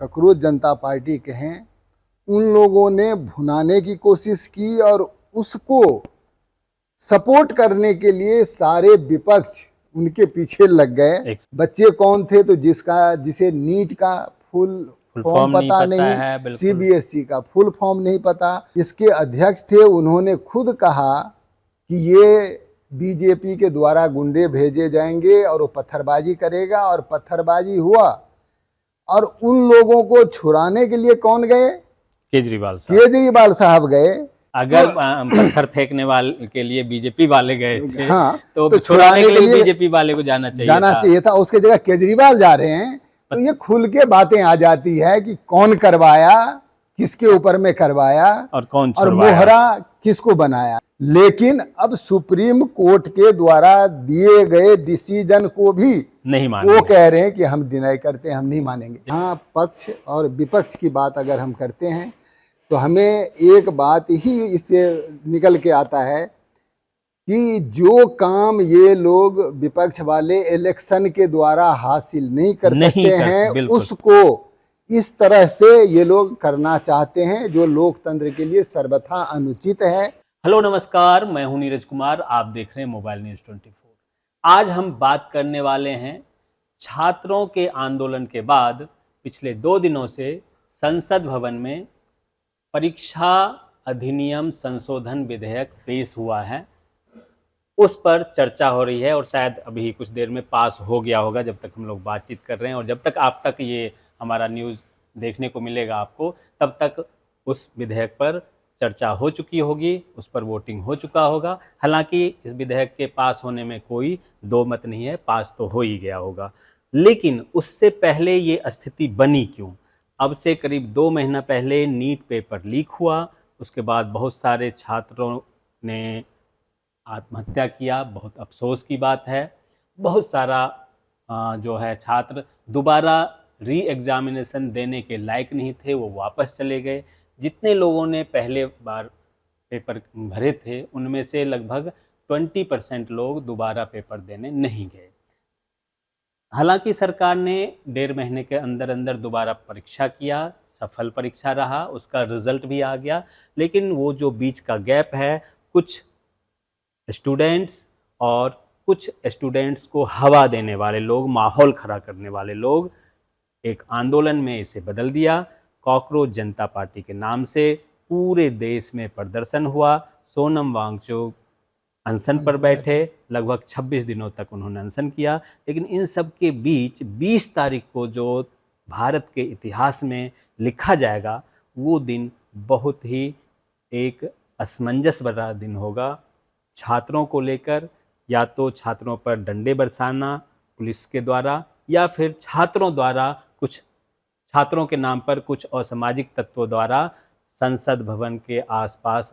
Cockroach जनता party के हैं, उन लोगों ने भुनाने की कोशिश की और उसको सपोर्ट करने के लिए सारे विपक्ष उनके पीछे लग गए। बच्चे कौन थे? तो जिसे नीट का फुल फॉर्म पता नहीं, सीबीएसई का फुल फॉर्म नहीं पता, इसके अध्यक्ष थे, उन्होंने खुद कहा कि ये बीजेपी के द्वारा गुंडे भेजे जाएंगे और वो पत्थरबाजी करेगा, और पत्थरबाजी हुआ। और उन लोगों को छुड़ाने के लिए कौन गए? केजरीवाल साहब गए। अगर पत्थर फेंकने वाले के लिए बीजेपी वाले गए थे, हाँ, तो छुड़ाने के लिए बीजेपी वाले को जाना चाहिए था। उसके जगह केजरीवाल जा रहे हैं, तो ये खुल के बातें आ जाती है कि कौन करवाया, किसके ऊपर में करवाया और कौन और मोहरा किसको बनाया। लेकिन अब सुप्रीम कोर्ट के द्वारा दिए गए डिसीजन को भी नहीं मानेंगे। वो कह रहे हैं कि हम डिनाई करते हैं, हम नहीं मानेंगे। हाँ, पक्ष और विपक्ष की बात अगर हम करते हैं तो हमें एक बात ही इससे निकल के आता है कि जो काम ये लोग विपक्ष वाले इलेक्शन के द्वारा हासिल नहीं कर सकते हैं, उसको इस तरह से ये लोग करना चाहते हैं, जो लोकतंत्र के लिए सर्वथा अनुचित है। हेलो नमस्कार, मैं हूं नीरज कुमार, आप देख रहे हैं मोबाइल न्यूज 24। आज हम बात करने वाले हैं छात्रों के आंदोलन के बाद पिछले 2 दिनों से संसद भवन में परीक्षा अधिनियम संशोधन विधेयक पेश हुआ है, उस पर चर्चा हो रही है और शायद अभी कुछ देर में पास हो गया होगा जब तक हम लोग बातचीत कर रहे हैं, और जब तक आप तक ये हमारा न्यूज़ देखने को मिलेगा आपको, तब तक उस विधेयक पर चर्चा हो चुकी होगी, उस पर वोटिंग हो चुका होगा। हालांकि इस विधेयक के पास होने में कोई दो मत नहीं है, पास तो हो ही गया होगा। लेकिन उससे पहले ये स्थिति बनी क्यों? अब से करीब 2 महीना पहले नीट पेपर लीक हुआ, उसके बाद बहुत सारे छात्रों ने आत्महत्या किया, बहुत अफसोस की बात है। बहुत सारा जो है छात्र दोबारा री एग्जामिनेशन देने के लायक नहीं थे, वो वापस चले गए। जितने लोगों ने पहले बार पेपर भरे थे उनमें से लगभग 20% लोग दोबारा पेपर देने नहीं गए। हालांकि सरकार ने 1.5 महीने के अंदर अंदर दोबारा परीक्षा किया, सफल परीक्षा रहा, उसका रिजल्ट भी आ गया। लेकिन वो जो बीच का गैप है, कुछ स्टूडेंट्स और कुछ स्टूडेंट्स को हवा देने वाले लोग, माहौल खड़ा करने वाले लोग एक आंदोलन में इसे बदल दिया। कॉकरोच जनता पार्टी के नाम से पूरे देश में प्रदर्शन हुआ। सोनम वांगचुक अनशन पर बैठे, लगभग 26 दिनों तक उन्होंने अनशन किया। लेकिन इन सब के बीच 20 तारीख को जो भारत के इतिहास में लिखा जाएगा, वो दिन बहुत ही एक असमंजस भरा दिन होगा। छात्रों को लेकर या तो छात्रों पर डंडे बरसाना पुलिस के द्वारा, या फिर छात्रों द्वारा कुछ छात्रों के नाम पर कुछ असामाजिक तत्वों द्वारा संसद भवन के आसपास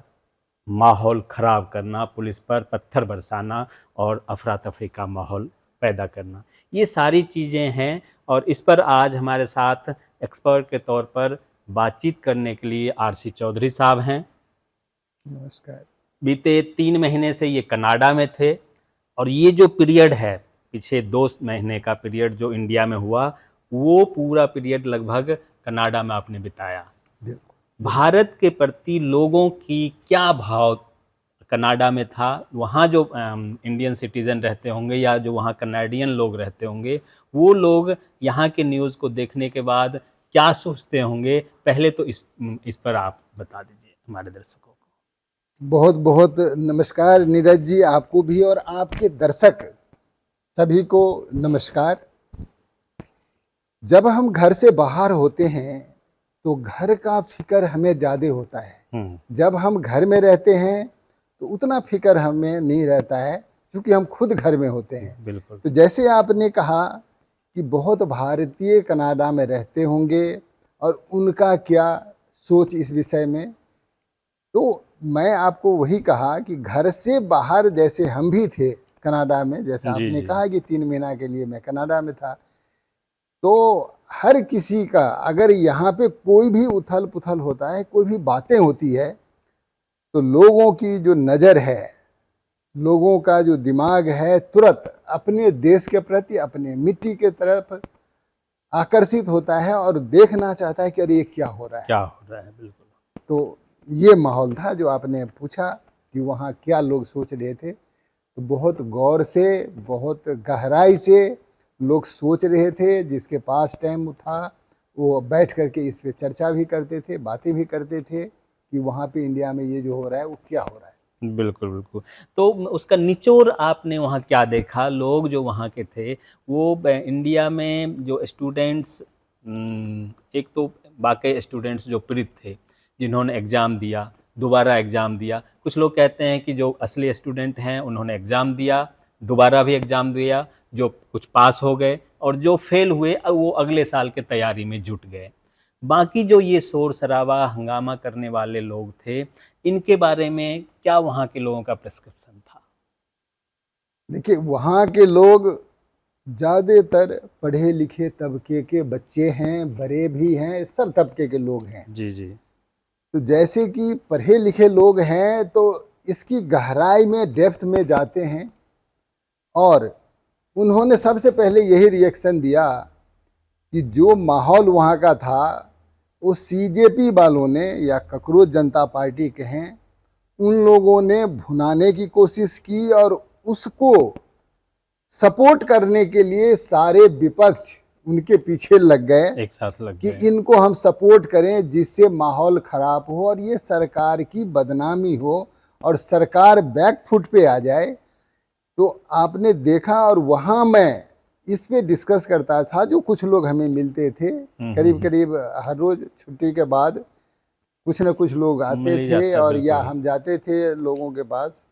माहौल खराब करना, पुलिस पर पत्थर बरसाना और अफरा तफरी का माहौल पैदा करना, ये सारी चीज़ें हैं। और इस पर आज हमारे साथ एक्सपर्ट के तौर पर बातचीत करने के लिए आरसी चौधरी साहब हैं। नमस्कार। बीते 3 महीने से ये कनाडा में थे, और ये जो पीरियड है, पीछे 2 महीने का पीरियड जो इंडिया में हुआ, वो पूरा पीरियड लगभग कनाडा में आपने बिताया। भारत के प्रति लोगों की क्या भाव कनाडा में था? वहाँ जो इंडियन सिटीज़न रहते होंगे या जो वहाँ कनाडियन लोग रहते होंगे, वो लोग यहाँ के न्यूज़ को देखने के बाद क्या सोचते होंगे? पहले तो इस पर आप बता दीजिए हमारे दर्शकों को। बहुत बहुत नमस्कार नीरज जी, आपको भी और आपके दर्शक सभी को नमस्कार। जब हम घर से बाहर होते हैं तो घर का फिक्र हमें ज़्यादा होता है। जब हम घर में रहते हैं तो उतना फिक्र हमें नहीं रहता है, क्योंकि हम खुद घर में होते हैं। बिल्कुल। तो जैसे आपने कहा कि बहुत भारतीय कनाडा में रहते होंगे और उनका क्या सोच इस विषय में, तो मैं आपको वही कहा कि घर से बाहर जैसे हम भी थे कनाडा में, जैसा आपने कहा कि 3 महीना के लिए मैं कनाडा में था, तो हर किसी का अगर यहाँ पे कोई भी उथल पुथल होता है, कोई भी बातें होती है, तो लोगों की जो नज़र है, लोगों का जो दिमाग है, तुरंत अपने देश के प्रति, अपने मिट्टी के तरफ, आकर्षित होता है और देखना चाहता है कि अरे ये क्या हो रहा है। क्या हो रहा है, बिल्कुल। तो ये माहौल था जो आपने पूछा कि वहाँ क्या लोग सोच रहे थे। तो बहुत गौर से, बहुत गहराई से लोग सोच रहे थे। जिसके पास टाइम था वो बैठ करके इस पे चर्चा भी करते थे, बातें भी करते थे कि वहाँ पे इंडिया में ये जो हो रहा है वो क्या हो रहा है। बिल्कुल, बिल्कुल। तो उसका निचोड़ आपने वहाँ क्या देखा? लोग जो वहाँ के थे, वो इंडिया में जो स्टूडेंट्स, एक तो बाकी स्टूडेंट्स जो पीड़ित थे, जिन्होंने एग्ज़ाम दिया, दोबारा एग्ज़ाम दिया। कुछ लोग कहते हैं कि जो असली स्टूडेंट हैं, उन्होंने एग्ज़ाम दिया, दोबारा भी एग्ज़ाम दिया, जो कुछ पास हो गए और जो फेल हुए वो अगले साल के तैयारी में जुट गए। बाकी जो ये शोर-शराबा, हंगामा करने वाले लोग थे, इनके बारे में क्या वहाँ के लोगों का प्रिस्क्रिप्शन था? देखिए, वहाँ के लोग ज़्यादातर पढ़े लिखे तबके के बच्चे हैं, बड़े भी हैं, सब तबके के लोग हैं। जी, जी। तो जैसे कि पढ़े लिखे लोग हैं तो इसकी गहराई में, डेप्थ में जाते हैं और उन्होंने सबसे पहले यही रिएक्शन दिया कि जो माहौल वहाँ का था वो सीजेपी वालों ने या कॉकरोच जनता पार्टी के हैं, उन लोगों ने भुनाने की कोशिश की और उसको सपोर्ट करने के लिए सारे विपक्ष उनके पीछे लग गए एक साथ लग कि गए। इनको हम सपोर्ट करें जिससे माहौल खराब हो और ये सरकार की बदनामी हो और सरकार बैकफुट पे आ जाए। तो आपने देखा और वहाँ मैं इस पे डिस्कस करता था। जो कुछ लोग हमें मिलते थे, करीब करीब हर रोज़ छुट्टी के बाद कुछ न कुछ लोग आते मिल ही थे जाता, और या बिल्कुल। हम जाते थे लोगों के पास।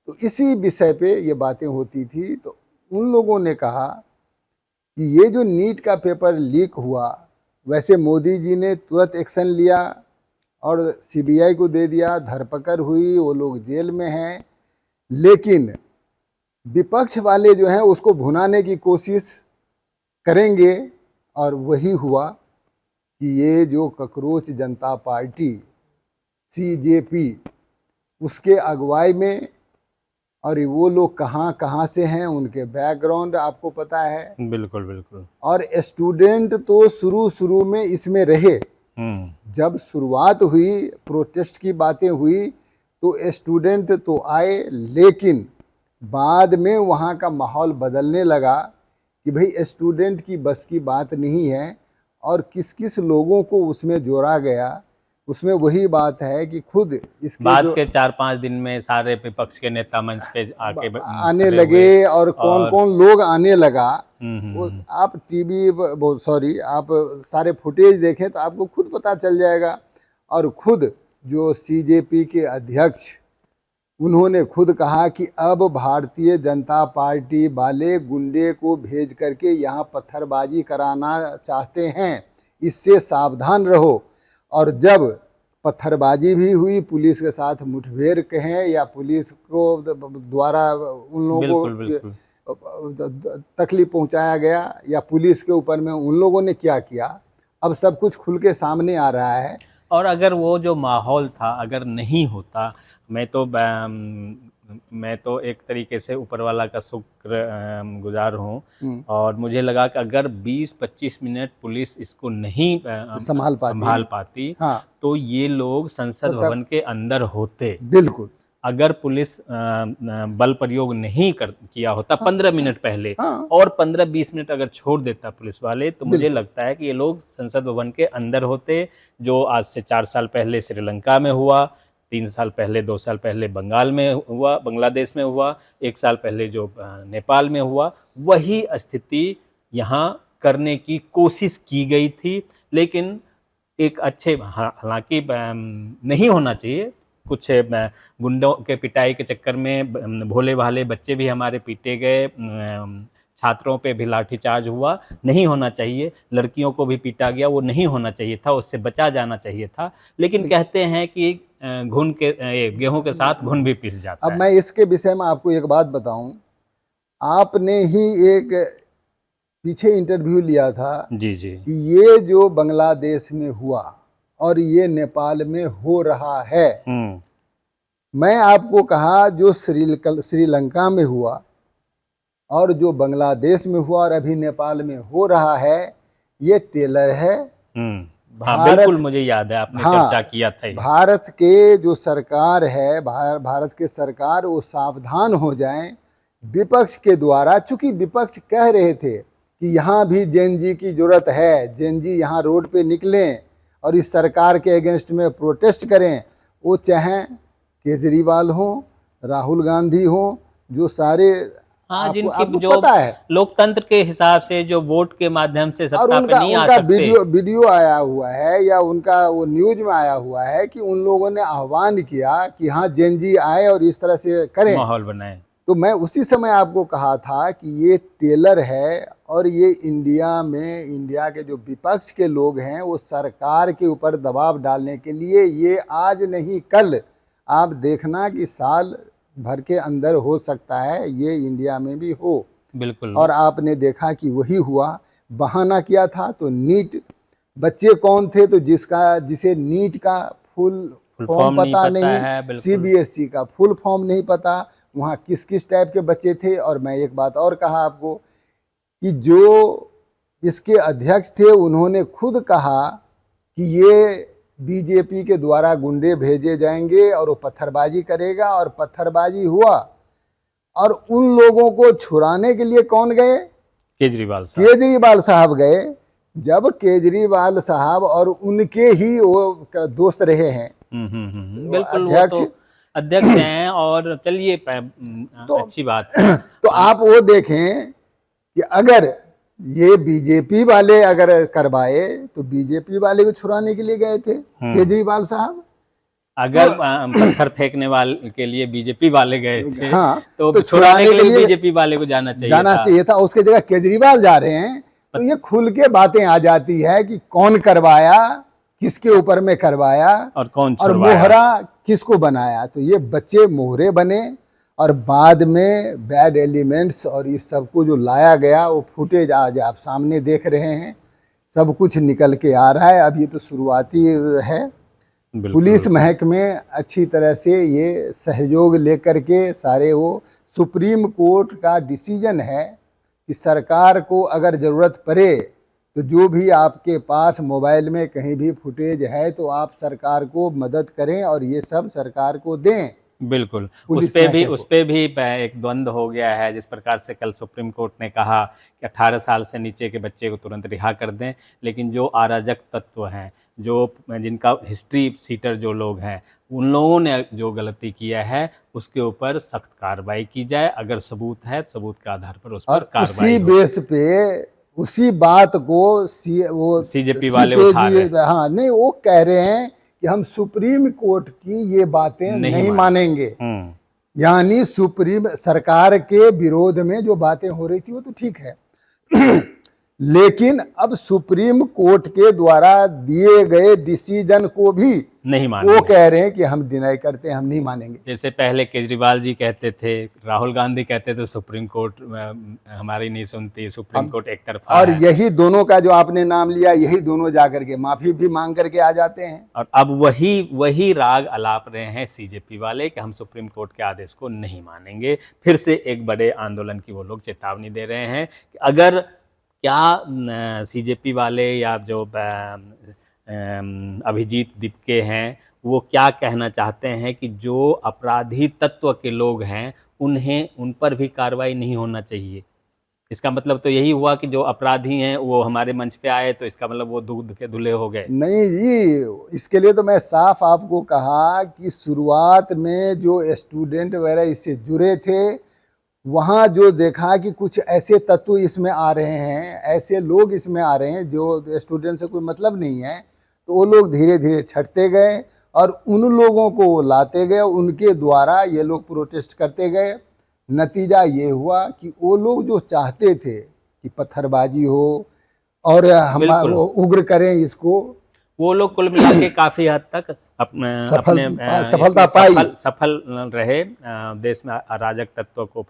तो इसी विषय पे ये बातें होती थी। तो उन लोगों ने कहा कि ये जो नीट का पेपर लीक हुआ, वैसे मोदी जी ने तुरंत एक्शन लिया और सीबीआई को दे दिया, धरपकड़ हुई, वो लोग जेल में हैं। लेकिन विपक्ष वाले जो हैं उसको भुनाने की कोशिश करेंगे और वही हुआ कि ये जो कॉकरोच जनता पार्टी सीजेपी, उसके अगुवाई में, और वो लोग कहाँ कहाँ से हैं, उनके बैकग्राउंड आपको पता है। बिल्कुल, बिल्कुल। और स्टूडेंट तो शुरू में इसमें रहे। जब शुरुआत हुई, प्रोटेस्ट की बातें हुई तो स्टूडेंट तो आए, लेकिन बाद में वहाँ का माहौल बदलने लगा कि भाई स्टूडेंट की बस की बात नहीं है और किस किस लोगों को उसमें जोड़ा गया। उसमें वही बात है कि खुद इसके बाद जो के 4-5 दिन में सारे विपक्ष के नेता मंच पे आके आने खड़े लगे हुए और कौन और कौन लोग आने लगा, वो हम्म। आप टीवी, वो सॉरी, आप सारे फुटेज देखें तो आपको खुद पता चल जाएगा। और खुद जो सीजेपी के अध्यक्ष, उन्होंने खुद कहा कि अब भारतीय जनता पार्टी वाले गुंडे को भेज करके यहाँ पत्थरबाजी कराना चाहते हैं, इससे सावधान रहो। और जब पत्थरबाजी भी हुई, पुलिस के साथ मुठभेड़ कहें या पुलिस को द्वारा उन लोगों बिल्कुल, बिल्कुल। को तकलीफ पहुंचाया गया या पुलिस के ऊपर में उन लोगों ने क्या किया, अब सब कुछ खुल के सामने आ रहा है। और अगर वो जो माहौल था अगर नहीं होता, मैं तो एक तरीके से ऊपर वाला का शुक्र गुजार हूँ। और मुझे लगा कि अगर 20-25 मिनट पुलिस इसको नहीं संभाल पाती हाँ, तो ये लोग संसद भवन के अंदर होते। बिल्कुल। अगर पुलिस बल प्रयोग नहीं किया होता 15 मिनट पहले, हाँ, और 15-20 मिनट अगर छोड़ देता पुलिस वाले, तो मुझे लगता है कि ये लोग संसद भवन के अंदर होते। जो आज से 4 साल पहले श्रीलंका में हुआ, 3 साल पहले, 2 साल पहले बंगाल में हुआ, बांग्लादेश में हुआ, 1 साल पहले जो नेपाल में हुआ, वही स्थिति यहाँ करने की कोशिश की गई थी। लेकिन एक अच्छे, हालांकि नहीं होना चाहिए, कुछ गुंडों के पिटाई के चक्कर में भोले भाले बच्चे भी हमारे पीटे गए, छात्रों पे भी लाठीचार्ज हुआ, नहीं होना चाहिए। लड़कियों को भी पीटा गया, वो नहीं होना चाहिए था, उससे बचा जाना चाहिए था। लेकिन कहते हैं कि गेहूं के साथ घुन भी पिस जाता अब है। मैं इसके विषय में आपको एक बात बताऊं। आपने ही एक पीछे इंटरव्यू लिया था जी, जी। कि ये जो बांग्लादेश में हुआ और ये नेपाल में हो रहा है, मैं आपको कहा जो श्रीलंका में हुआ और जो बांग्लादेश में हुआ और अभी नेपाल में हो रहा है, ये टेलर है। हाँ भारत, बिल्कुल, मुझे याद है, आपने हाँ, चर्चा किया था ये। भारत के जो सरकार है, भारत के सरकार वो सावधान हो जाएं विपक्ष के द्वारा, चूंकि विपक्ष कह रहे थे कि यहाँ भी जेन जी की जरूरत है, जेन जी यहाँ रोड पे निकलें और इस सरकार के अगेंस्ट में प्रोटेस्ट करें। वो चाहे केजरीवाल हो, राहुल गांधी हो, जो सारे हाँ, आपको जो पता है, लोकतंत्र के हिसाब से जो वोट के माध्यम से और सत्ता पे नहीं आ उनका सकते। वीडियो आया हुआ है या उनका वो न्यूज में आया हुआ है कि उन लोगों ने आह्वान किया कि हाँ जेन जी आए और इस तरह से करें, माहौल बनाए। तो मैं उसी समय आपको कहा था कि ये टेलर है। और ये इंडिया में, इंडिया के जो विपक्ष के लोग हैं वो सरकार के ऊपर दबाव डालने के लिए, ये आज नहीं कल आप देखना कि साल भर के अंदर हो सकता है ये इंडिया में भी हो। बिल्कुल। और आपने देखा कि वही हुआ। बहाना किया था तो नीट, बच्चे कौन थे तो जिसे नीट का फुल फॉर्म पता नहीं, सीबीएसई का फुल फॉर्म नहीं पता, वहाँ किस किस टाइप के बच्चे थे। और मैं एक बात और कहा आपको कि जो इसके अध्यक्ष थे उन्होंने खुद कहा कि ये बीजेपी के द्वारा गुंडे भेजे जाएंगे और वो पत्थरबाजी करेगा, और पत्थरबाजी हुआ। और उन लोगों को छुड़ाने के लिए कौन गए? केजरीवाल साहब गए। जब केजरीवाल साहब और उनके ही वो दोस्त रहे हैं, बिल्कुल, अध्यक्ष हैं। और चलिए, अच्छी बात है। तो आप वो देखें कि अगर ये बीजेपी वाले अगर करवाए तो बीजेपी वाले को छुड़ाने के लिए गए थे केजरीवाल साहब। अगर पत्थर फेंकने वाले के लिए बीजेपी वाले गए थे, हाँ, तो छुड़ाने के लिए बीजेपी वाले को जाना चाहिए था। उसके जगह केजरीवाल जा रहे हैं, तो ये खुल के बातें आ जाती है कि कौन करवाया, किसके ऊपर में करवाया और कौन और मोहरा किसको बनाया। तो ये बच्चे मोहरे बने और बाद में बैड एलिमेंट्स और इस सब को जो लाया गया वो फुटेज आज आप सामने देख रहे हैं, सब कुछ निकल के आ रहा है। अब ये तो शुरुआती है। पुलिस महकमे अच्छी तरह से ये सहयोग लेकर के सारे, वो सुप्रीम कोर्ट का डिसीजन है कि सरकार को अगर ज़रूरत पड़े तो जो भी आपके पास मोबाइल में कहीं भी फुटेज है तो आप सरकार को मदद करें और ये सब सरकार को दें। बिल्कुल, उस पे भी एक द्वंद्व हो गया है। जिस प्रकार से कल सुप्रीम कोर्ट ने कहा कि 18 साल से नीचे के बच्चे को तुरंत रिहा कर दें, लेकिन जो अराजक तत्व हैं, जिनका हिस्ट्री सीटर जो लोग हैं, उन लोगों ने जो गलती किया है उसके ऊपर सख्त कार्रवाई की जाए। अगर सबूत है, सबूत के आधार पर उस पर कार्रवाई। उसी बेस पे, उसी बात को वो सीजेपी वाले उठा रहे हैं। हाँ, नहीं, वो कह रहे हैं कि हम सुप्रीम कोर्ट की ये बातें नहीं मानेंगे। यानी सुप्रीम सरकार के विरोध में जो बातें हो रही थी वो तो ठीक है लेकिन अब सुप्रीम कोर्ट के द्वारा दिए गए डिसीजन को भी नहीं मानेंगे। वो कह रहे हैं कि हम डिनाई करते हैं, हम नहीं मानेंगे। जैसे पहले केजरीवाल जी कहते थे, राहुल गांधी कहते थे सुप्रीम कोर्ट हमारी नहीं सुनती, सुप्रीम कोर्ट एक तरफा और है। यही दोनों का जो आपने नाम लिया, यही दोनों जाकर के माफी भी मांग करके आ जाते हैं। और अब वही राग अलाप रहे हैं सीजेपी वाले कि हम सुप्रीम कोर्ट के आदेश को नहीं मानेंगे। फिर से एक बड़े आंदोलन की वो लोग चेतावनी दे रहे हैं कि अगर क्या सीजेपी वाले या जो अभिजीत दीपके हैं वो क्या कहना चाहते हैं कि जो अपराधी तत्व के लोग हैं उन पर भी कार्रवाई नहीं होना चाहिए। इसका मतलब तो यही हुआ कि जो अपराधी हैं वो हमारे मंच पे आए तो इसका मतलब वो दूध के धुले हो गए। नहीं जी, इसके लिए तो मैं साफ आपको कहा कि शुरुआत में जो स्टूडेंट वगैरह इससे जुड़े थे, वहाँ जो देखा कि कुछ ऐसे तत्व इसमें आ रहे हैं, ऐसे लोग इसमें आ रहे हैं जो स्टूडेंट से कोई मतलब नहीं है, तो वो लोग धीरे धीरे छटते गए और उन लोगों को लाते गए, उनके द्वारा ये लोग प्रोटेस्ट करते गए। नतीजा ये हुआ कि वो लोग जो चाहते थे कि पत्थरबाजी हो और हम उग्र करें इसको, वो लोग कुल मिला के काफ़ी हद तक सफलता पाई, सफल रहे। देश में अराजक तत्व को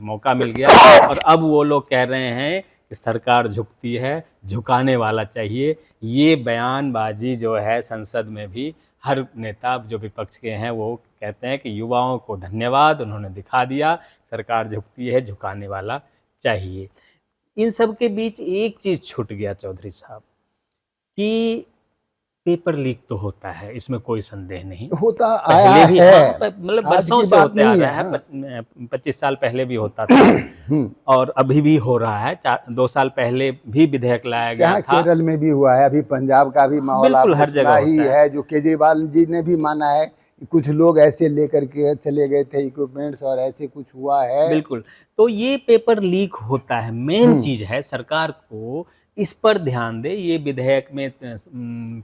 मौका मिल गया और अब वो लोग कह रहे हैं कि सरकार झुकती है, झुकाने वाला चाहिए। ये बयानबाजी जो है संसद में भी हर नेता जो विपक्ष के हैं वो कहते हैं कि युवाओं को धन्यवाद, उन्होंने दिखा दिया सरकार झुकती है, झुकाने वाला चाहिए। इन सब के बीच एक चीज छूट गया चौधरी साहब कि पेपर लीक तो होता है, इसमें कोई संदेह नहीं। होता पहले आया भी है, मतलब आज बरसों की से बात होते आ नहीं रहा है। है। 25 साल पहले भी होता था और अभी भी हो रहा है। 2 साल पहले भी विधेयक लाया गया जहाँ था। केरल में भी हुआ है, अभी पंजाब का भी माहौल बिल्कुल आपने हर सुना जगह ही होता है। है, जो केजरीवाल जी ने भी माना है कि कुछ लोग ऐसे लेकर के चले गए थे इक्विपमेंट्स और ऐसे कुछ हुआ है। बिल्कुल, तो ये पेपर लीक होता है, मेन चीज है सरकार को इस पर ध्यान दे। ये विधेयक में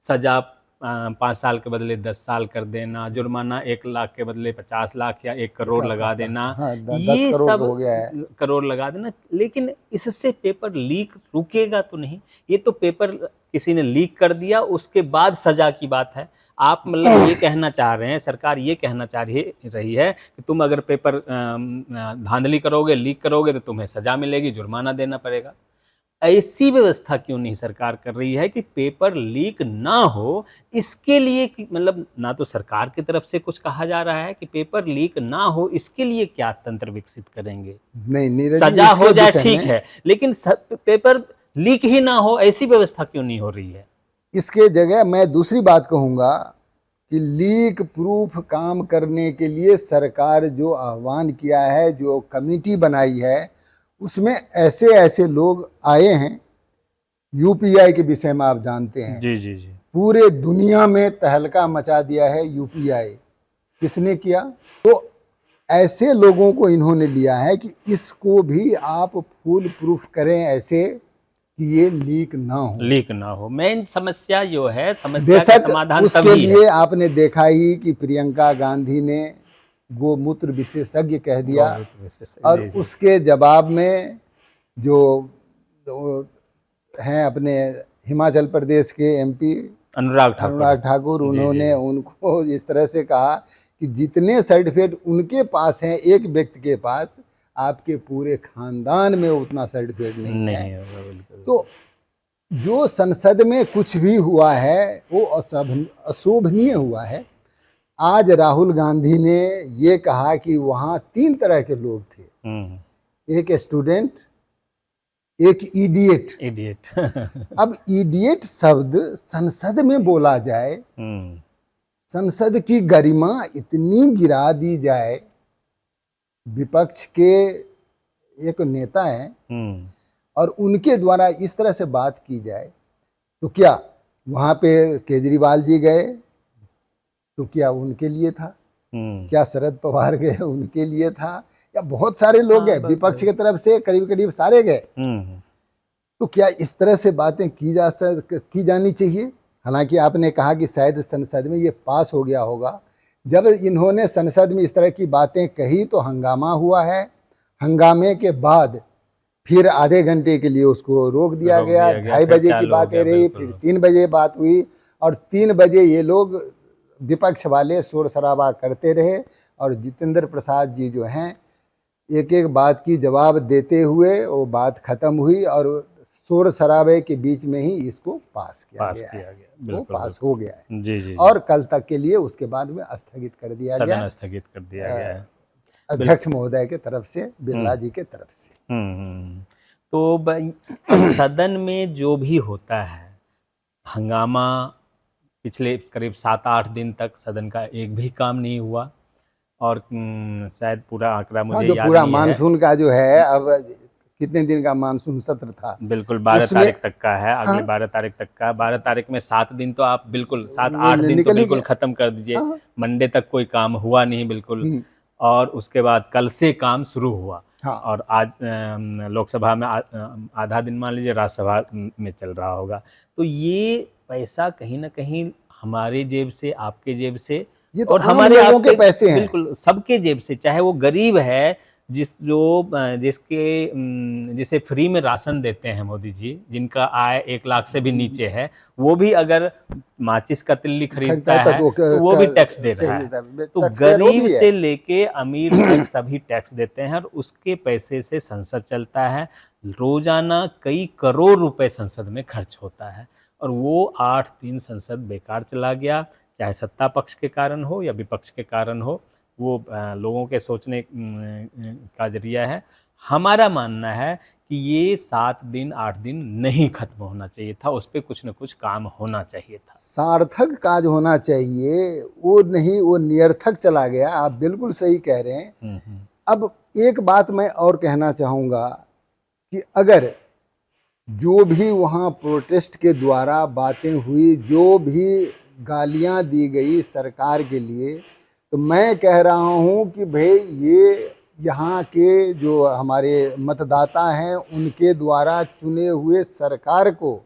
सजा 5 साल के बदले 10 साल कर देना, जुर्माना 1 लाख के बदले 50 लाख या 1 करोड़ लगा देना, हाँ, 10 ये करोड़ सब हो गया है। करोड़ लगा देना। लेकिन इससे पेपर लीक रुकेगा तो नहीं। ये तो पेपर किसी ने लीक कर दिया, उसके बाद सजा की बात है। आप मतलब ये कहना चाह रहे हैं, सरकार ये कहना चाह रही है कि तुम अगर पेपर धांधली करोगे, लीक करोगे तो तुम्हें सजा मिलेगी, जुर्माना देना पड़ेगा। ऐसी व्यवस्था क्यों नहीं सरकार कर रही है कि पेपर लीक ना हो? इसके लिए मतलब ना तो सरकार की तरफ से कुछ कहा जा रहा है कि पेपर लीक ना हो, इसके लिए क्या तंत्र विकसित करेंगे? नहीं नीरज जी, सजा हो इसके जाए विषय ठीक में, है, लेकिन पेपर लीक ही ना हो, ऐसी व्यवस्था क्यों नहीं हो रही है? इसके जगह मैं दूसरी बात कहूँगा कि लीक प्रूफ काम करने के लिए सरकार जो आह्वान किया है, जो कमेटी बनाई है, उसमें ऐसे ऐसे लोग आए हैं। यूपीआई के विषय में आप जानते हैं, जी जी जी। पूरे दुनिया में तहलका मचा दिया है यूपीआई। किसने किया? तो ऐसे लोगों को इन्होंने लिया है कि इसको भी आप फुल प्रूफ करें ऐसे कि ये लीक ना हो। लीक ना हो, मेन समस्या जो है, समस्या का बेशक समाधान उसके तभी है। लिए आपने देखा ही कि प्रियंका गांधी ने गोमूत्र विशेषज्ञ कह दिया, और जी, जी। उसके जवाब में जो हैं अपने हिमाचल प्रदेश के एमपी अनुराग ठाकुर, उन्होंने उनको इस तरह से कहा कि जितने सर्टिफिकेट उनके पास हैं एक व्यक्ति के पास, आपके पूरे खानदान में उतना सर्टिफिकेट नहीं है। तो जो संसद में कुछ भी हुआ है वो अशोभनीय हुआ है। आज राहुल गांधी ने ये कहा कि वहाँ 3 तरह के लोग थे, एक स्टूडेंट, एक इडियट। अब इडियट शब्द संसद में बोला जाए, संसद की गरिमा इतनी गिरा दी जाए, विपक्ष के एक नेता हैं और उनके द्वारा इस तरह से बात की जाए, तो क्या वहाँ पे केजरीवाल जी गए तो क्या उनके लिए था? क्या शरद पवार गए उनके लिए था? या बहुत सारे लोग गए विपक्ष की तरफ से, करीब करीब सारे गए। तो क्या इस तरह से बातें की जानी चाहिए? हालांकि आपने कहा कि शायद संसद में ये पास हो गया होगा। जब इन्होंने संसद में इस तरह की बातें कही तो हंगामा हुआ है। हंगामे के बाद फिर आधे घंटे के लिए उसको रोक दिया गया। 2:30 बजे की बातें रही, फिर 3 बजे बात हुई, और 3 बजे ये लोग विपक्ष वाले शोर शराबा करते रहे, और जितेंद्र प्रसाद जी जो हैं एक एक बात की जवाब देते हुए वो बात खत्म हुई, और शोर शराबे के बीच में ही इसको पास किया गया। वो पास हो गया है। जी। और और कल तक के लिए उसके बाद में स्थगित कर दिया गया, सदन स्थगित कर दिया गया है अध्यक्ष महोदय के तरफ से, बिरला जी के तरफ से। तो सदन में जो भी होता है हंगामा, पिछले करीब 7-8 दिन तक सदन का एक भी काम नहीं हुआ, और शायद पूरा आंकड़ा मुझे जो याद पूरा नहीं है। मानसून का जो है, अब कितने दिन का मानसून सत्र था? बिल्कुल 12 तारीख तक का है, अगले 12 तारीख तक का। 12 तारीख में 7 दिन तो आप बिल्कुल 7-8 दिन तो बिल्कुल खत्म कर दीजिए। मंडे तक कोई काम हुआ नहीं बिल्कुल, और उसके बाद कल से काम शुरू हुआ। और आज लोकसभा में आधा दिन मान लीजिए, राज्यसभा में चल रहा होगा। तो ये पैसा कहीं ना कहीं हमारे जेब से, आपके जेब से, ये तो और आम हमारे लोगों के पैसे हैं, बिल्कुल सबके जेब से, चाहे वो गरीब है, जिसे फ्री में राशन देते हैं मोदी जी, जिनका आय 1 लाख से भी नीचे है, वो भी अगर माचिस का तिल्ली खरीदता है तो वो भी टैक्स दे रहा है। तो गरीब से लेके अमीर तक सभी टैक्स देते हैं, और उसके पैसे से संसद चलता है। रोजाना कई करोड़ रुपए संसद में खर्च होता है, और वो 8 दिन संसद बेकार चला गया, चाहे सत्ता पक्ष के कारण हो या विपक्ष के कारण हो। वो लोगों के सोचने का जरिया है। हमारा मानना है कि ये 7 दिन 8 दिन नहीं खत्म होना चाहिए था, उस पर कुछ न कुछ काम होना चाहिए था। सार्थक काज होना चाहिए, वो नहीं, वो निरर्थक चला गया। आप बिल्कुल सही कह रहे हैं। अब एक बात मैं और कहना चाहूँगा कि अगर जो भी वहाँ प्रोटेस्ट के द्वारा बातें हुई, जो भी गालियाँ दी गई सरकार के लिए, तो मैं कह रहा हूँ कि भाई ये यहाँ के जो हमारे मतदाता हैं उनके द्वारा चुने हुए सरकार को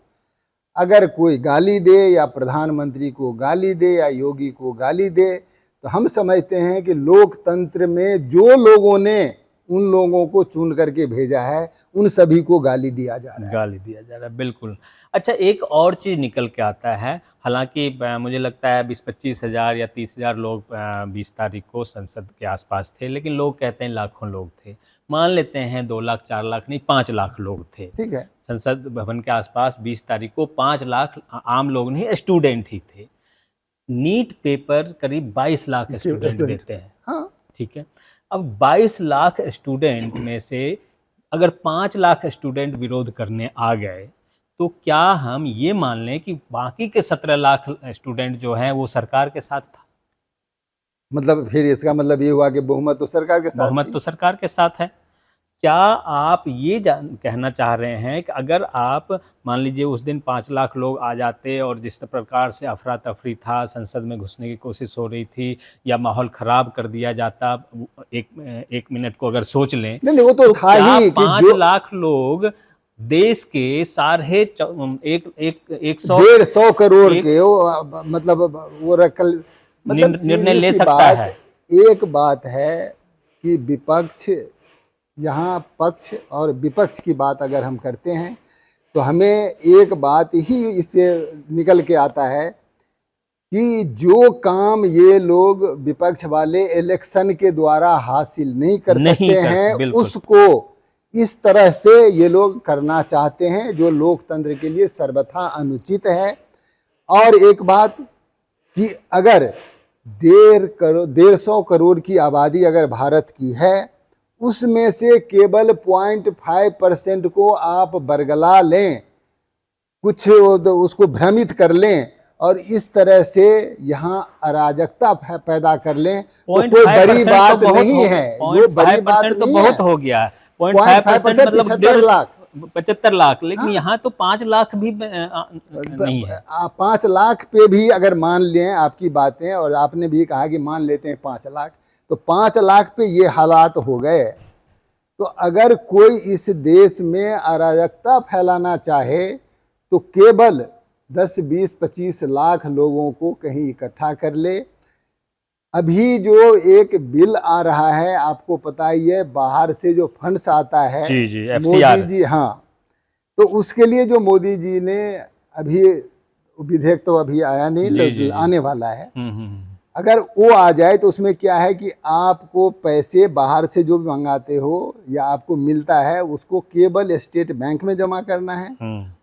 अगर कोई गाली दे या प्रधानमंत्री को गाली दे या योगी को गाली दे, तो हम समझते हैं कि लोकतंत्र में जो लोगों ने उन लोगों को चुन करके भेजा है उन सभी को गाली दिया जा रहा है। गाली दिया जा रहा है, बिल्कुल। अच्छा, एक और चीज़ निकल के आता है, हालांकि मुझे लगता है 20-25 हज़ार या 30 हज़ार लोग 20 तारीख को संसद के आसपास थे, लेकिन लोग कहते हैं लाखों लोग थे। मान लेते हैं 2 लाख 4 लाख नहीं, 5 लाख लोग थे। ठीक है, संसद भवन के आसपास 20 तारीख को 5 लाख आम लोग नहीं, स्टूडेंट ही थे। नीट पेपर करीब 22 लाख स्टूडेंट देते हैं। हाँ, ठीक है, अब 22 लाख स्टूडेंट में से अगर 5 लाख स्टूडेंट विरोध करने आ गए, तो क्या हम ये मान लें कि बाकी के 17 लाख स्टूडेंट जो हैं वो सरकार के साथ था? मतलब फिर इसका मतलब ये हुआ कि बहुमत तो सरकार के साथ बहुमत थी। तो सरकार के साथ है। क्या आप ये कहना चाह रहे हैं कि अगर आप मान लीजिए उस दिन 5 लाख लोग आ जाते और जिस प्रकार से अफरा तफरी था, संसद में घुसने की कोशिश हो रही थी या माहौल ख़राब कर दिया जाता, एक मिनट को अगर सोच लें, नहीं वो तो था क्या ही कि 5 लाख लोग देश के साढ़े एक एक 150 करोड़ के वो, मतलब वो रखल, मतलब निर्णय ले सीधी सी सकता बात, है। एक बात है कि विपक्ष, यहाँ पक्ष और विपक्ष की बात अगर हम करते हैं तो हमें एक बात ही इससे निकल के आता है कि जो काम ये लोग विपक्ष वाले इलेक्शन के द्वारा हासिल नहीं कर सकते हैं, बिल्कुल। उसको इस तरह से ये लोग करना चाहते हैं, जो लोकतंत्र के लिए सर्वथा अनुचित है। और एक बात कि अगर 150 करोड़ की आबादी अगर भारत की है, उसमें से केवल 0.5% को आप बरगला लें, कुछ उसको भ्रमित कर लें और इस तरह से यहाँ अराजकता पैदा कर लें, तो कोई बड़ी बात नहीं है। वो बड़ी बात तो नहीं बहुत है। हो गया है। 0.5% मतलब 75 लाख, 75 लाख, लेकिन हाँ। यहाँ तो 5 लाख भी नहीं है। 5 लाख पे भी अगर मान लें आपकी बातें, और आपने भी कहा कि मान लेते हैं 5 लाख, तो 5 लाख पे ये हालात हो गए। तो अगर कोई इस देश में अराजकता फैलाना चाहे तो केवल 10, 20, 25 लाख लोगों को कहीं इकट्ठा कर ले। अभी जो एक बिल आ रहा है, आपको पता ही है, बाहर से जो फंड्स आता है, जी, मोदी जी, हाँ, तो उसके लिए जो मोदी जी ने अभी विधेयक तो अभी आया नहीं, आने वाला है। अगर वो आ जाए तो उसमें क्या है कि आपको पैसे बाहर से जो भी मंगाते हो या आपको मिलता है, उसको केवल स्टेट बैंक में जमा करना है।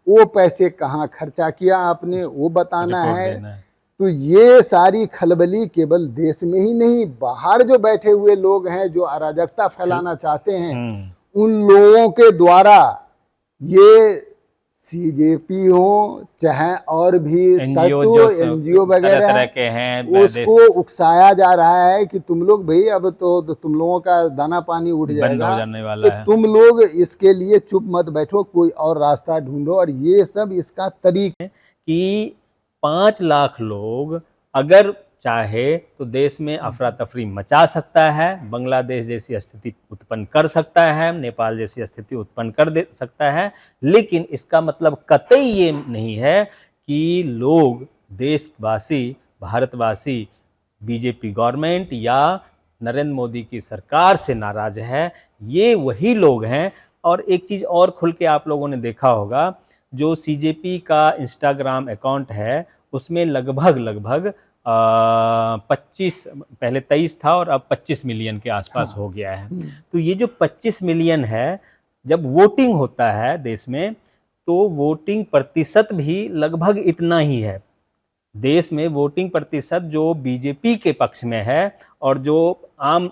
वो पैसे कहाँ खर्चा किया आपने वो बताना है। तो ये सारी खलबली केवल देश में ही नहीं, बाहर जो बैठे हुए लोग हैं, जो अराजकता फैलाना चाहते हैं, उन लोगों के द्वारा ये सीजेपी हो चाहे और भी एनजीओ वगैरह के हैं, उसको उकसाया जा रहा है कि तुम लोग भाई अब तो तुम लोगों का दाना पानी उठ जाएगा, जाने वाला तो तुम लोग इसके लिए चुप मत बैठो, कोई और रास्ता ढूंढो। और ये सब इसका तरीका कि 5 लाख लोग अगर चाहे तो देश में अफरा तफरी मचा सकता है, बांग्लादेश जैसी स्थिति उत्पन्न कर सकता है, नेपाल जैसी स्थिति उत्पन्न कर दे सकता है, लेकिन इसका मतलब कतई ये नहीं है कि लोग, देशवासी, भारतवासी बीजेपी गवर्नमेंट या नरेंद्र मोदी की सरकार से नाराज है। ये वही लोग हैं। और एक चीज़ और खुल के आप लोगों ने देखा होगा, जो सीजेपी का इंस्टाग्राम अकाउंट है उसमें लगभग 25, पहले 23 था और अब 25 मिलियन के आसपास हो गया है। तो ये जो 25 मिलियन है, जब वोटिंग होता है देश में तो वोटिंग प्रतिशत भी लगभग इतना ही है। देश में वोटिंग प्रतिशत जो बीजेपी के पक्ष में है और जो आम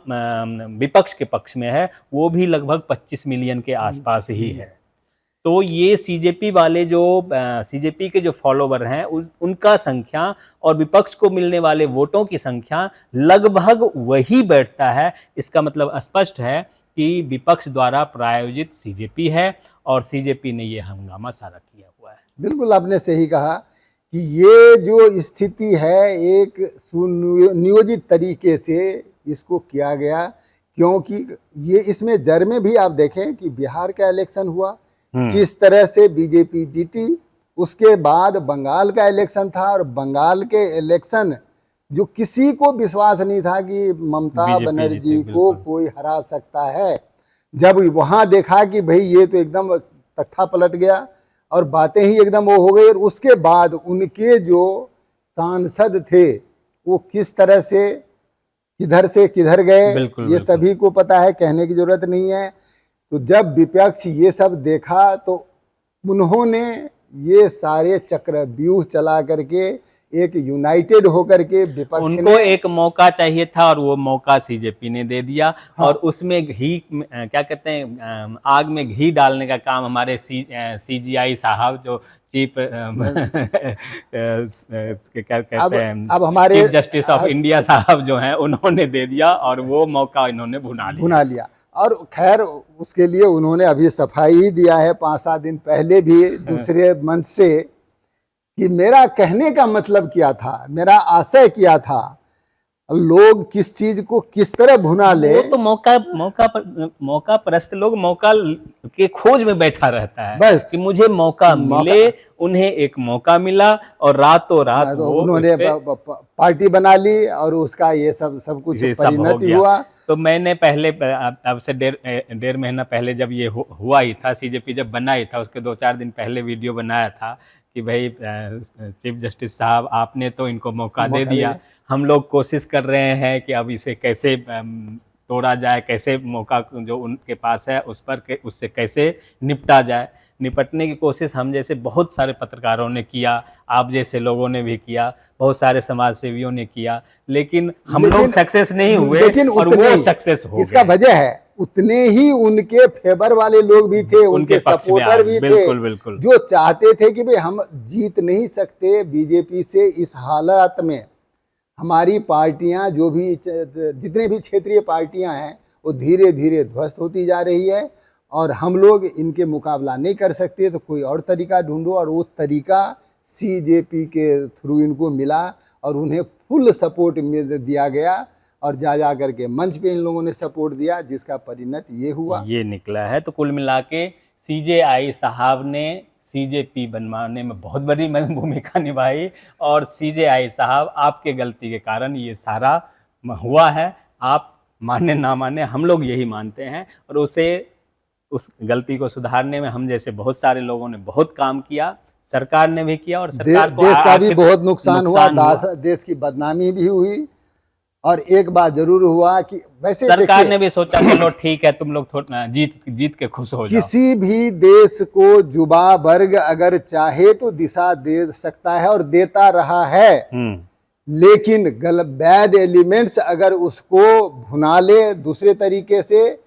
विपक्ष के पक्ष में है वो भी लगभग 25 मिलियन के आसपास ही है। तो ये सीजेपी वाले जो सीजेपी के जो फॉलोवर हैं उनका संख्या और विपक्ष को मिलने वाले वोटों की संख्या लगभग वही बैठता है। इसका मतलब स्पष्ट है कि विपक्ष द्वारा प्रायोजित सीजेपी है और सीजेपी ने ये हंगामा सारा किया हुआ है। बिल्कुल आपने सही कहा कि ये जो स्थिति है एक सुनियोजित तरीके से इसको किया गया, क्योंकि ये इसमें जड़ में भी आप देखें कि बिहार का इलेक्शन हुआ किस तरह से बीजेपी जीती, उसके बाद बंगाल का इलेक्शन था और बंगाल के इलेक्शन जो किसी को विश्वास नहीं था कि ममता बनर्जी को कोई हरा सकता है, जब वहां देखा कि भाई ये तो एकदम तख्ता पलट गया और बातें ही एकदम वो हो गई, और उसके बाद उनके जो सांसद थे वो किस तरह से किधर गए ये सभी को पता है, कहने की जरूरत नहीं है। तो जब विपक्ष ये सब देखा तो उन्होंने ये सारे चक्रव्यूह चला करके एक यूनाइटेड होकर के विपक्ष उनको एक मौका चाहिए था और वो मौका सीजेपी ने दे दिया। हाँ। और उसमें घी क्या कहते हैं आग में घी डालने का काम हमारे सीजीआई साहब जो चीफ क्या कहते हैं अब हमारे चीफ जस्टिस ऑफ इंडिया साहब जो हैं उन्होंने दे दिया और वो मौका इन्होंने भुना लिया। और खैर उसके लिए उन्होंने अभी सफाई ही दिया है 5-7 दिन पहले भी दूसरे मंच से कि मेरा कहने का मतलब क्या था, मेरा आशय क्या था, लोग किस चीज को किस तरह भुना ले। वो तो मौका परस्त लोग मौका के खोज में बैठा रहता है बस कि मुझे मौका मिले। उन्हें एक मौका मिला और रातों रात तो उन्होंने पार्टी बना ली और उसका ये सब कुछ परिणति हुआ। तो मैंने पहले अब से डेढ़ महीना पहले जब ये हुआ ही था, सीजेपी जब बना ही था, उसके 2-4 दिन पहले वीडियो बनाया था कि भाई चीफ जस्टिस साहब आपने तो इनको मौका दे दिया, हम लोग कोशिश कर रहे हैं कि अब इसे कैसे तोड़ा जाए, कैसे मौका जो उनके पास है उससे कैसे निपटा जाए। निपटने की कोशिश हम जैसे बहुत सारे पत्रकारों ने किया, आप जैसे लोगों ने भी किया, बहुत सारे समाज सेवियों ने किया, लेकिन हम लोग सक्सेस नहीं हुए और वो सक्सेस हो गए। इसका वजह है उतने ही उनके फेवर वाले लोग भी थे, उनके सपोर्टर भी थे जो चाहते थे कि भाई हम जीत नहीं सकते बीजेपी से, इस हालात में हमारी पार्टियां जो भी जितने भी क्षेत्रीय पार्टियां हैं वो धीरे धीरे ध्वस्त होती जा रही है और हम लोग इनके मुकाबला नहीं कर सकते, तो कोई और तरीका ढूंढो। और वो तरीका सीजेपी के थ्रू इनको मिला और उन्हें फुल सपोर्ट दिया गया और जा करके मंच पे इन लोगों ने सपोर्ट दिया, जिसका परिणत ये हुआ, ये निकला है। तो कुल मिला के सीजेआई साहब ने सीजेपी बनवाने में बहुत बड़ी भूमिका निभाई और सीजेआई साहब आपके गलती के कारण ये सारा हुआ है। आप माने ना माने, हम लोग यही मानते हैं और उस गलती को सुधारने में हम जैसे बहुत सारे लोगों ने बहुत काम किया, सरकार ने भी किया और सरकार को देश का भी बहुत नुकसान हुआ, देश की बदनामी भी हुई। और एक बात जरूर हुआ कि वैसे सरकार ने भी सोचा चलो ठीक है तुम लोग थोड़ा जीत के खुश हो जाओ। किसी भी देश को युवा वर्ग अगर चाहे तो दिशा दे सकता है और देता रहा है, लेकिन बैड एलिमेंट्स अगर उसको भुना ले दूसरे तरीके से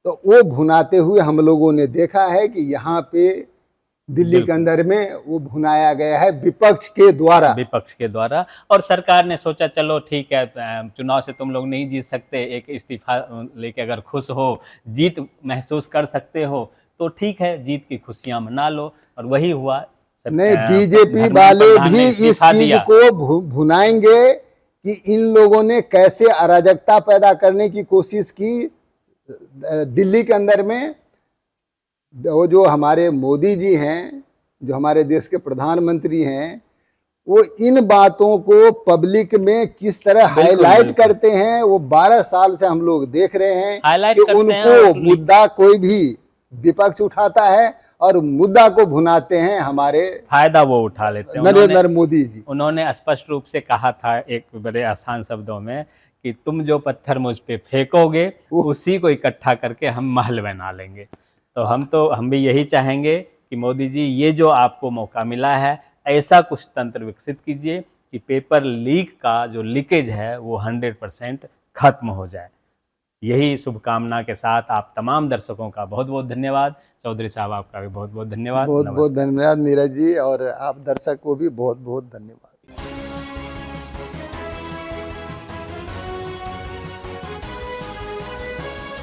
तो वो भुनाते हुए हम लोगों ने देखा है कि यहाँ पे दिल्ली के अंदर में वो भुनाया गया है विपक्ष के द्वारा। और सरकार ने सोचा चलो ठीक है चुनाव से तुम लोग नहीं जीत सकते, एक इस्तीफा लेके अगर खुश हो, जीत महसूस कर सकते हो तो ठीक है, जीत की खुशियां मना लो। और वही हुआ। नहीं, बीजेपी वाले भी इस चीज को भुनाएंगे कि इन लोगों ने कैसे अराजकता पैदा करने की कोशिश की दिल्ली के अंदर में। वो जो हमारे मोदी जी हैं, जो हमारे देश के प्रधानमंत्री हैं, वो इन बातों को पब्लिक में किस तरह हाईलाइट करते हैं, वो 12 साल से हम लोग देख रहे हैं कि उनको मुद्दा कोई भी विपक्ष उठाता है और मुद्दा को भुनाते हैं, हमारे फायदा वो उठा लेते हैं। नरेंद्र मोदी जी उन्होंने स्पष्ट रूप से कहा था एक बड़े आसान शब्दों में कि तुम जो पत्थर मुझ पे फेंकोगे उसी को इकट्ठा करके हम महल बना लेंगे। तो हम भी यही चाहेंगे कि मोदी जी ये जो आपको मौका मिला है ऐसा कुछ तंत्र विकसित कीजिए कि पेपर लीक का जो लीकेज है वो 100% खत्म हो जाए। यही शुभकामना के साथ आप तमाम दर्शकों का बहुत बहुत धन्यवाद। चौधरी साहब आपका भी बहुत बहुत धन्यवाद। बहुत बहुत नमस्कार। धन्यवाद नीरज जी, और आप दर्शक को भी बहुत बहुत धन्यवाद।